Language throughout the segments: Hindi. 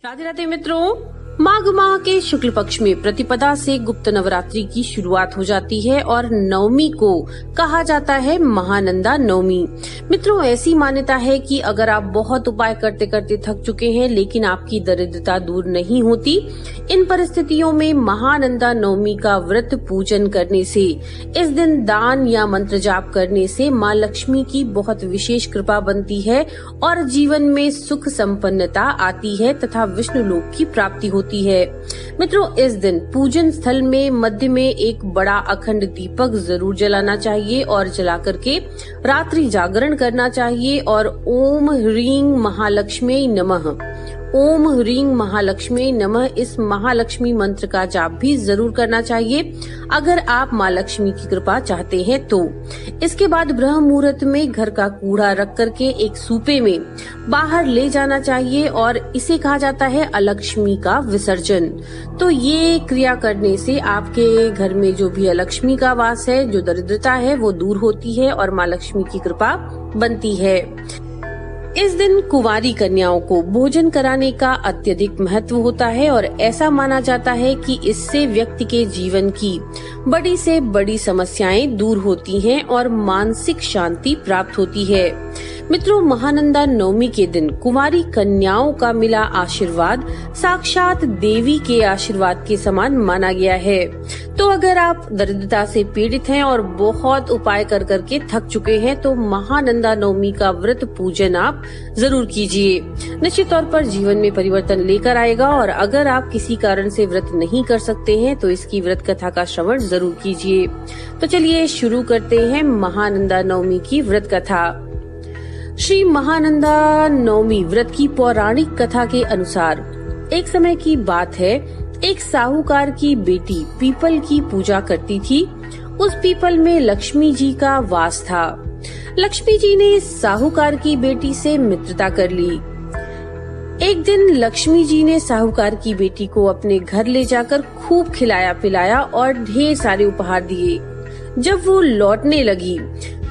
राधे राधे मित्रों, माघ माह के शुक्ल पक्ष में प्रतिपदा से गुप्त नवरात्रि की शुरुआत हो जाती है और नवमी को कहा जाता है महानंदा नवमी। मित्रों, ऐसी मान्यता है कि अगर आप बहुत उपाय करते करते थक चुके हैं लेकिन आपकी दरिद्रता दूर नहीं होती, इन परिस्थितियों में महानंदा नवमी का व्रत पूजन करने से, इस दिन दान या मंत्र जाप करने से माँ लक्ष्मी की बहुत विशेष कृपा बनती है और जीवन में सुख संपन्नता आती है तथा विष्णु लोक की प्राप्ति होती है। मित्रों, इस दिन पूजन स्थल में मध्य में एक बड़ा अखंड दीपक जरूर जलाना चाहिए और जला करके रात्रि जागरण करना चाहिए और ओम ह्रीं महालक्ष्मी नमः, ओम ह्रीं महालक्ष्मी नमः इस महालक्ष्मी मंत्र का जाप भी जरूर करना चाहिए अगर आप माँ लक्ष्मी की कृपा चाहते हैं तो। इसके बाद ब्रह्म मुहूर्त में घर का कूड़ा रख करके एक सूपे में बाहर ले जाना चाहिए और इसे कहा जाता है अलक्ष्मी का विसर्जन। तो ये क्रिया करने से आपके घर में जो भी अलक्ष्मी का वास है, जो दरिद्रता है, वो दूर होती है और माँ लक्ष्मी की कृपा बनती है। इस दिन कुंवारी कन्याओं को भोजन कराने का अत्यधिक महत्व होता है और ऐसा माना जाता है कि इससे व्यक्ति के जीवन की बड़ी से बड़ी समस्याएं दूर होती हैं और मानसिक शांति प्राप्त होती है। मित्रों, महानंदा नवमी के दिन कुंवारी कन्याओं का मिला आशीर्वाद साक्षात देवी के आशीर्वाद के समान माना गया है। तो अगर आप दरिद्रता से पीड़ित हैं और बहुत उपाय कर करके थक चुके हैं तो महानंदा नवमी का व्रत पूजन आप जरूर कीजिए। निश्चित तौर पर जीवन में परिवर्तन लेकर आएगा और अगर आप किसी कारण से व्रत नहीं कर सकते हैं तो इसकी व्रत कथा का श्रवण जरूर कीजिए। तो चलिए शुरू करते हैं महानंदा नवमी की व्रत कथा। श्री महानंदा नवमी व्रत की पौराणिक कथा के अनुसार एक समय की बात है, एक साहूकार की बेटी पीपल की पूजा करती थी। उस पीपल में लक्ष्मी जी का वास था। लक्ष्मी जी ने साहूकार की बेटी से मित्रता कर ली। एक दिन लक्ष्मी जी ने साहूकार की बेटी को अपने घर ले जाकर खूब खिलाया पिलाया और ढेर सारे उपहार दिए। जब वो लौटने लगी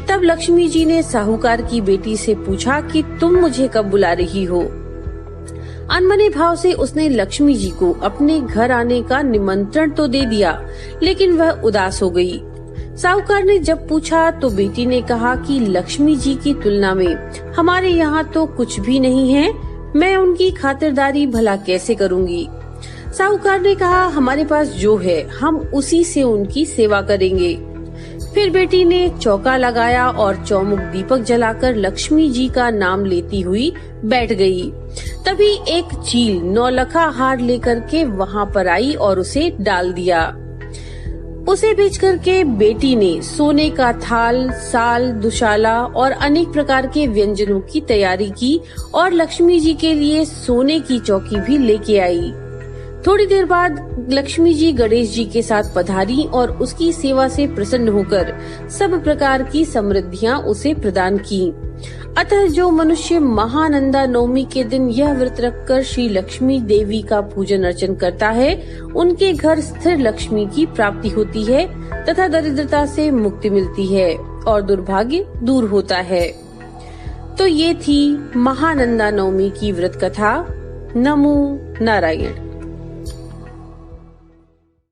तब लक्ष्मी जी ने साहूकार की बेटी से पूछा कि तुम मुझे कब बुला रही हो। अनमने भाव से उसने लक्ष्मी जी को अपने घर आने का निमंत्रण तो दे दिया लेकिन वह उदास हो गई। साहूकार ने जब पूछा तो बेटी ने कहा कि लक्ष्मी जी की तुलना में हमारे यहाँ तो कुछ भी नहीं है, मैं उनकी खातिरदारी भला कैसे करूँगी। साहूकार ने कहा, हमारे पास जो है हम उसी से उनकी सेवा करेंगे। फिर बेटी ने चौका लगाया और चौमुख दीपक जलाकर लक्ष्मी जी का नाम लेती हुई बैठ गई। तभी एक चील नौलखा हार लेकर के वहाँ पर आई और उसे डाल दिया। उसे बेच करके बेटी ने सोने का थाल, साल, दुशाला और अनेक प्रकार के व्यंजनों की तैयारी की और लक्ष्मी जी के लिए सोने की चौकी भी लेके आई। थोड़ी देर बाद लक्ष्मी जी गणेश जी के साथ पधारी और उसकी सेवा से प्रसन्न होकर सब प्रकार की समृद्धियां उसे प्रदान की। अतः जो मनुष्य महानंदा नवमी के दिन यह व्रत रखकर श्री लक्ष्मी देवी का पूजन अर्चन करता है, उनके घर स्थिर लक्ष्मी की प्राप्ति होती है तथा दरिद्रता से मुक्ति मिलती है और दुर्भाग्य दूर होता है। तो ये थी महानंदा नवमी की व्रत कथा। नमो नारायण।